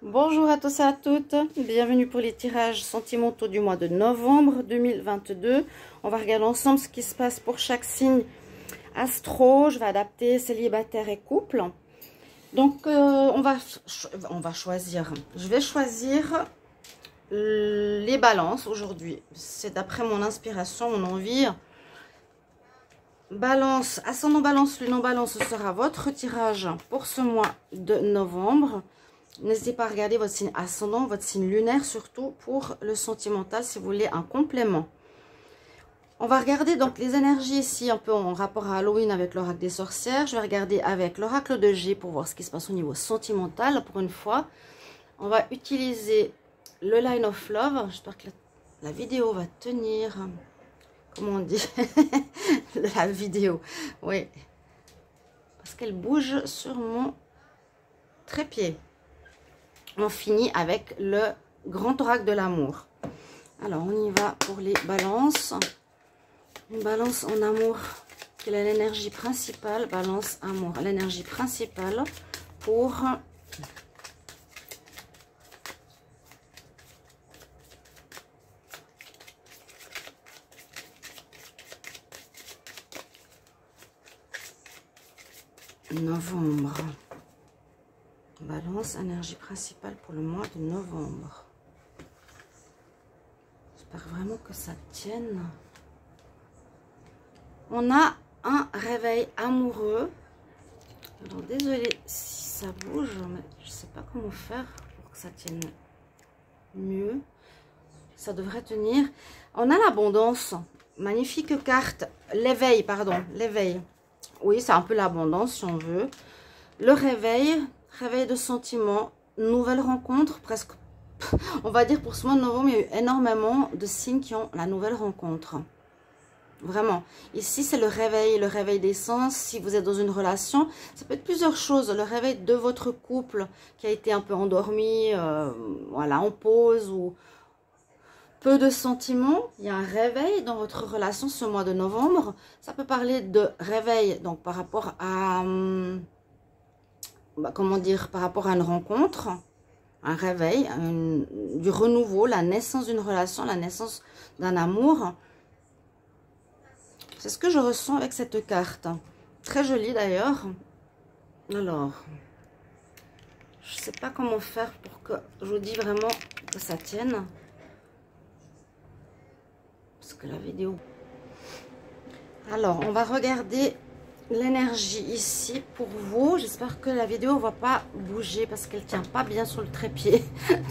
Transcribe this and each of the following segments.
Bonjour à tous et à toutes, bienvenue pour les tirages sentimentaux du mois de novembre 2022. On va regarder ensemble ce qui se passe pour chaque signe astro. Je vais adapter célibataire et couple. Donc on va choisir, je vais choisir les balances aujourd'hui. C'est d'après mon inspiration, mon envie. Balance, ascendant balance, lunan balance, ce sera votre tirage pour ce mois de novembre. N'hésitez pas à regarder votre signe ascendant, votre signe lunaire, surtout pour le sentimental, si vous voulez un complément. On va regarder donc les énergies ici, un peu en rapport à Halloween avec l'oracle des sorcières. Je vais regarder avec l'oracle de G pour voir ce qui se passe au niveau sentimental. Pour une fois, on va utiliser le Line of Love. J'espère que la vidéo va tenir. Comment on dit? La vidéo, oui. Parce qu'elle bouge sur mon trépied. On finit avec le grand oracle de l'amour. Alors, on y va pour les balances. Une balance en amour, quelle est l'énergie principale? Balance amour, l'énergie principale pour novembre. Balance, énergie principale pour le mois de novembre. J'espère vraiment que ça tienne. On a un réveil amoureux. Alors, désolé si ça bouge, mais je ne sais pas comment faire pour que ça tienne mieux. Ça devrait tenir. On a l'abondance. Magnifique carte. L'éveil, pardon. L'éveil. Oui, c'est un peu l'abondance si on veut. Le réveil. Réveil de sentiments. Nouvelle rencontre. Presque, on va dire pour ce mois de novembre, il y a eu énormément de signes qui ont la nouvelle rencontre. Vraiment. Ici, c'est le réveil des sens. Si vous êtes dans une relation, ça peut être plusieurs choses. Le réveil de votre couple qui a été un peu endormi, voilà, en pause ou peu de sentiments. Il y a un réveil dans votre relation ce mois de novembre. Ça peut parler de réveil, donc par rapport à, comment dire, par rapport à une rencontre, un réveil, du renouveau, la naissance d'une relation, la naissance d'un amour. C'est ce que je ressens avec cette carte. Très jolie d'ailleurs. Alors, je ne sais pas comment faire pour que je vous dis vraiment que ça tienne. Parce que la vidéo... Alors, on va regarder l'énergie ici pour vous. J'espère que la vidéo ne va pas bouger parce qu'elle ne tient pas bien sur le trépied.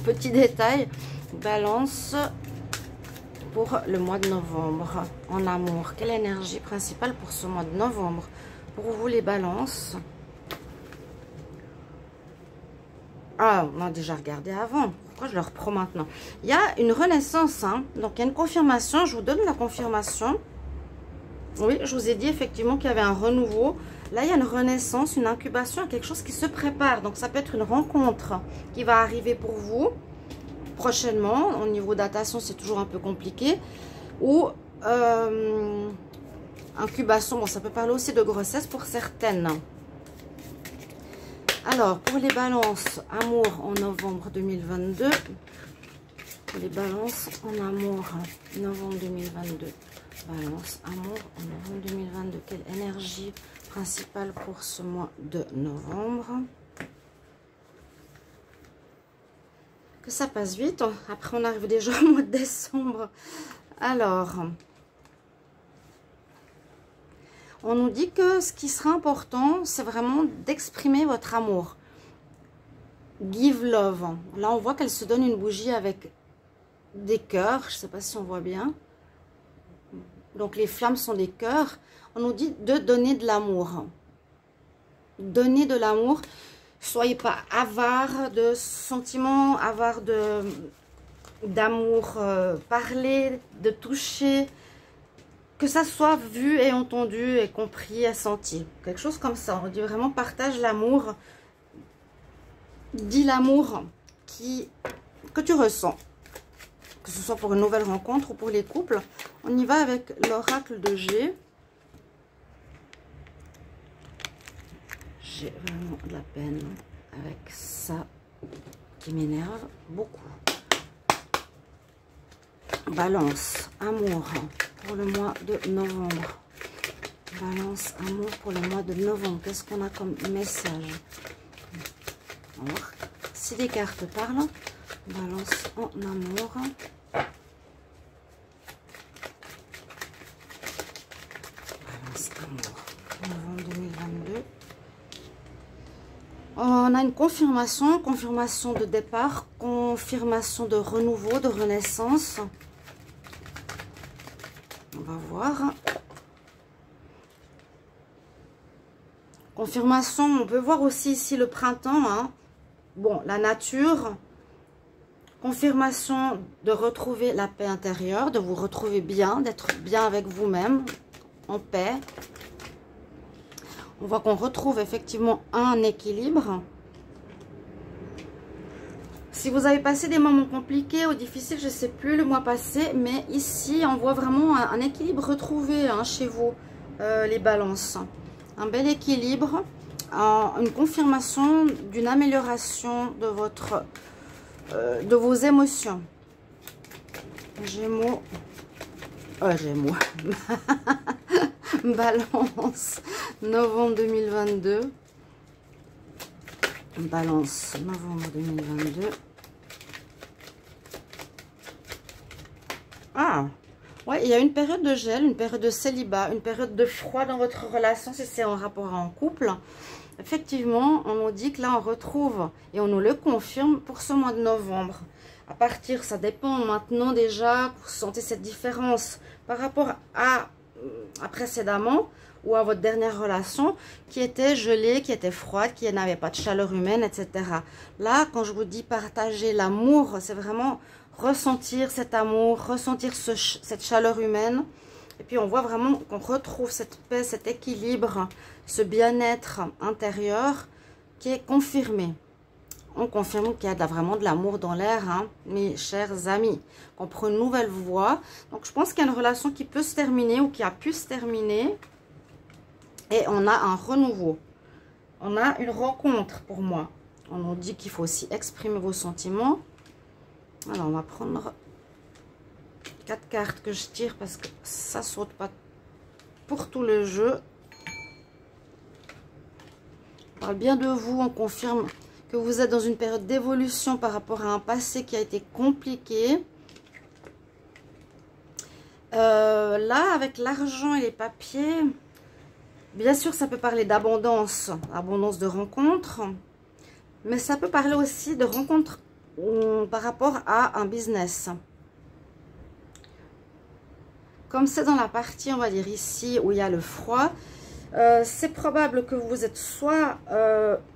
Petit détail. Balance... pour le mois de novembre en amour. Quelle énergie principale pour ce mois de novembre pour vous les balances? Ah, on a déjà regardé avant. Pourquoi je le reprends maintenant? Il y a une renaissance, hein? Donc il y a une confirmation. Je vous donne la confirmation. Oui, je vous ai dit effectivement qu'il y avait un renouveau. Là, il y a une renaissance, une incubation, quelque chose qui se prépare. Donc ça peut être une rencontre qui va arriver pour vous prochainement. Au niveau datation, c'est toujours un peu compliqué. Ou incubation, bon, ça peut parler aussi de grossesse pour certaines. Alors, pour les balances, amour en novembre 2022. Pour les balances en amour, novembre 2022. Balance, amour en novembre 2022. Quelle énergie principale pour ce mois de novembre? Que ça passe vite. Après, on arrive déjà au mois de décembre. Alors, on nous dit que ce qui sera important, c'est vraiment d'exprimer votre amour. Give love. Là, on voit qu'elle se donne une bougie avec des cœurs. Je ne sais pas si on voit bien. Donc, les flammes sont des cœurs. On nous dit de donner de l'amour. Donner de l'amour. Soyez pas avare de sentiments, avare d'amour, parler, de toucher, que ça soit vu et entendu et compris et senti. Quelque chose comme ça. On dit vraiment partage l'amour, dis l'amour que tu ressens. Que ce soit pour une nouvelle rencontre ou pour les couples. On y va avec l'oracle de G. J'ai vraiment de la peine avec ça. qui m'énerve beaucoup. Balance, amour pour le mois de novembre. Balance, amour pour le mois de novembre. Qu'est-ce qu'on a comme message? Alors, si les cartes parlent, balance en amour. Balance, amour, novembre 2022. On a une confirmation de départ, confirmation de renouveau, de renaissance. On va voir. Confirmation, on peut voir aussi ici le printemps. Hein. Bon, la nature. Confirmation de retrouver la paix intérieure, de vous retrouver bien, d'être bien avec vous-même, en paix. On voit qu'on retrouve effectivement un équilibre. Si vous avez passé des moments compliqués ou difficiles, je ne sais plus, le mois passé, mais ici, on voit vraiment un équilibre retrouvé hein, chez vous, les balances. Un bel équilibre, une confirmation d'une amélioration de vos émotions. Gémeaux. Gémeaux. Balance, novembre 2022. Balance, novembre 2022. Ah, ouais, il y a une période de gel, une période de célibat, une période de froid dans votre relation, si c'est en rapport en couple. Effectivement, on nous dit que là, on retrouve, et on nous le confirme, pour ce mois de novembre. À partir, ça dépend maintenant déjà, vous sentez cette différence par rapport à précédemment, ou à votre dernière relation, qui était gelée, qui était froide, qui n'avait pas de chaleur humaine, etc. Là, quand je vous dis partager l'amour, c'est vraiment ressentir cet amour, ressentir cette chaleur humaine. Et puis, on voit vraiment qu'on retrouve cette paix, cet équilibre, ce bien-être intérieur qui est confirmé. On confirme qu'il y a vraiment de l'amour dans l'air, hein, mes chers amis. On prend une nouvelle voie. Donc, je pense qu'il y a une relation qui peut se terminer ou qui a pu se terminer. Et on a un renouveau. On a une rencontre pour moi. On nous dit qu'il faut aussi exprimer vos sentiments. Alors, on va prendre 4 cartes que je tire parce que ça saute pas pour tout le jeu. On parle bien de vous. On confirme que vous êtes dans une période d'évolution par rapport à un passé qui a été compliqué. Là, avec l'argent et les papiers... Bien sûr, ça peut parler d'abondance, abondance de rencontres, mais ça peut parler aussi de rencontres par rapport à un business. Comme c'est dans la partie, on va dire ici, où il y a le froid, c'est probable que vous êtes soit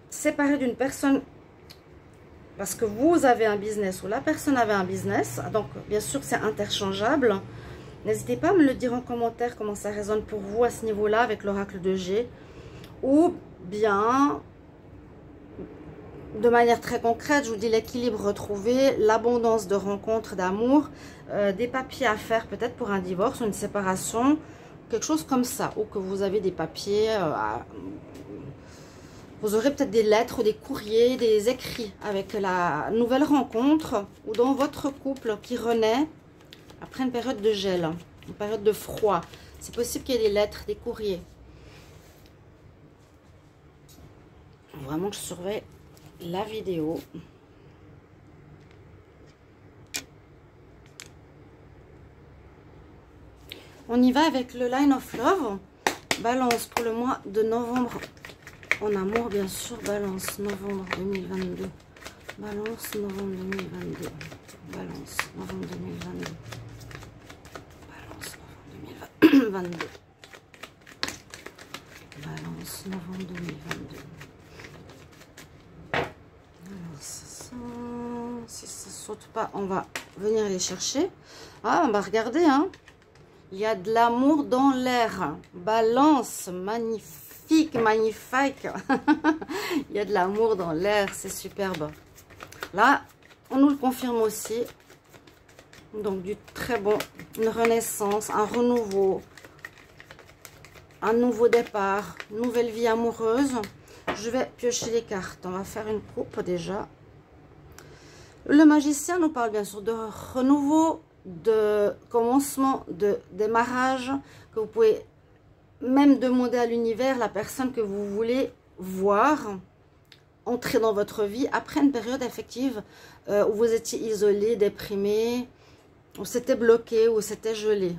séparé d'une personne parce que vous avez un business ou la personne avait un business. Donc, bien sûr, c'est interchangeable. N'hésitez pas à me le dire en commentaire comment ça résonne pour vous à ce niveau-là avec l'oracle de G. Ou bien, de manière très concrète, je vous dis l'équilibre retrouvé, l'abondance de rencontres, d'amour, des papiers à faire peut-être pour un divorce ou une séparation, quelque chose comme ça. Ou que vous avez des papiers, vous aurez peut-être des lettres ou des courriers, des écrits avec la nouvelle rencontre ou dans votre couple qui renaît. Après une période de gel, une période de froid, c'est possible qu'il y ait des lettres, des courriers. Vraiment que je surveille la vidéo. On y va avec le Line of Love. Balance pour le mois de novembre. En amour, bien sûr. Balance, novembre 2022. Balance, novembre 2022. Balance, novembre 2022. 22. Balance, novembre 2022. Alors, si ça saute pas, on va venir les chercher. Ah, bah regardez, hein. Il y a de l'amour dans l'air. Balance, magnifique, magnifique. Il y a de l'amour dans l'air, c'est superbe. Là, on nous le confirme aussi. Donc, du très bon, une renaissance, un renouveau, un nouveau départ, une nouvelle vie amoureuse. Je vais piocher les cartes. On va faire une coupe déjà. Le magicien nous parle bien sûr de renouveau, de commencement, de démarrage, que vous pouvez même demander à l'univers, la personne que vous voulez voir entrer dans votre vie après une période affective où vous étiez isolé, déprimé, où c'était bloqué, où c'était gelé.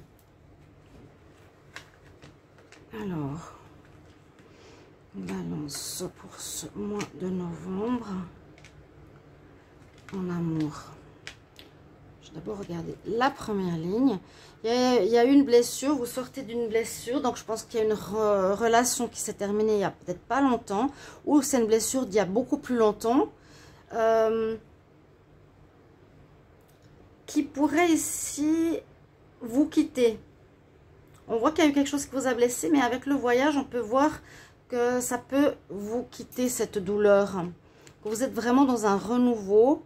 Alors, Balance pour ce mois de novembre en amour. Je vais d'abord regarder la première ligne. Il y a eu une blessure, vous sortez d'une blessure, donc je pense qu'il y a une relation qui s'est terminée il n'y a peut-être pas longtemps, ou c'est une blessure d'il y a beaucoup plus longtemps, qui pourrait ici vous quitter. On voit qu'il y a eu quelque chose qui vous a blessé, mais avec le voyage, on peut voir que ça peut vous quitter, cette douleur. Que vous êtes vraiment dans un renouveau,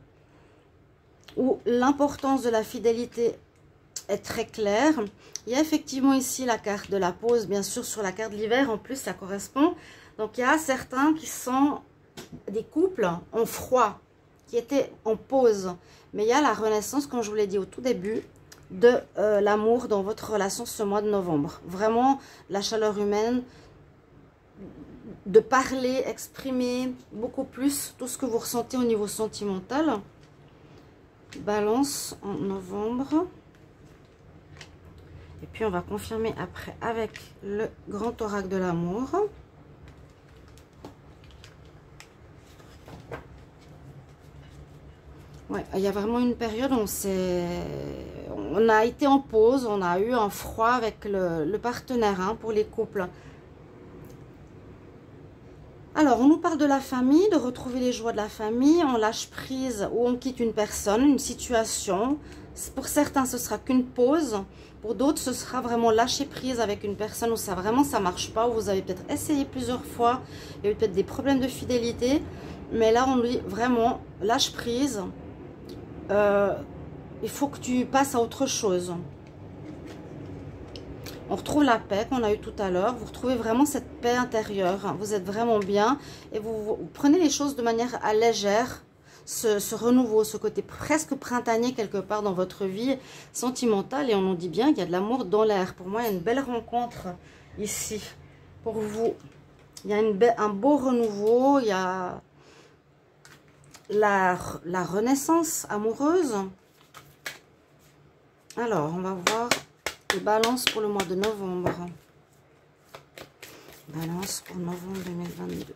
où l'importance de la fidélité est très claire. Il y a effectivement ici la carte de la pause, bien sûr sur la carte de l'hiver, en plus ça correspond. Donc il y a certains qui sont des couples en froid, qui étaient en pause. Mais il y a la renaissance, comme je vous l'ai dit au tout début, de l'amour dans votre relation ce mois de novembre. Vraiment la chaleur humaine, de parler, exprimer beaucoup plus tout ce que vous ressentez au niveau sentimental. Balance en novembre. Et puis on va confirmer après avec le grand oracle de l'amour. Ouais, il y a vraiment une période où on a été en pause, on a eu un froid avec le partenaire, hein, pour les couples. Alors, on nous parle de la famille, de retrouver les joies de la famille, on lâche prise ou on quitte une personne, une situation. Pour certains, ce sera qu'une pause. Pour d'autres, ce sera vraiment lâcher prise avec une personne où ça vraiment ça marche pas, où vous avez peut-être essayé plusieurs fois, il y a eu peut-être des problèmes de fidélité. Mais là, on nous dit vraiment lâche prise. Il faut que tu passes à autre chose. On retrouve la paix qu'on a eue tout à l'heure. Vous retrouvez vraiment cette paix intérieure. Vous êtes vraiment bien. Et vous prenez les choses de manière légère. Ce renouveau, ce côté presque printanier quelque part dans votre vie sentimentale. Et on nous dit bien qu'il y a de l'amour dans l'air. Pour moi, il y a une belle rencontre ici. Pour vous. Il y a un beau renouveau. Il y a la renaissance amoureuse. Alors, on va voir les balances pour le mois de novembre. Balance pour novembre 2022.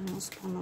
Balance pour novembre.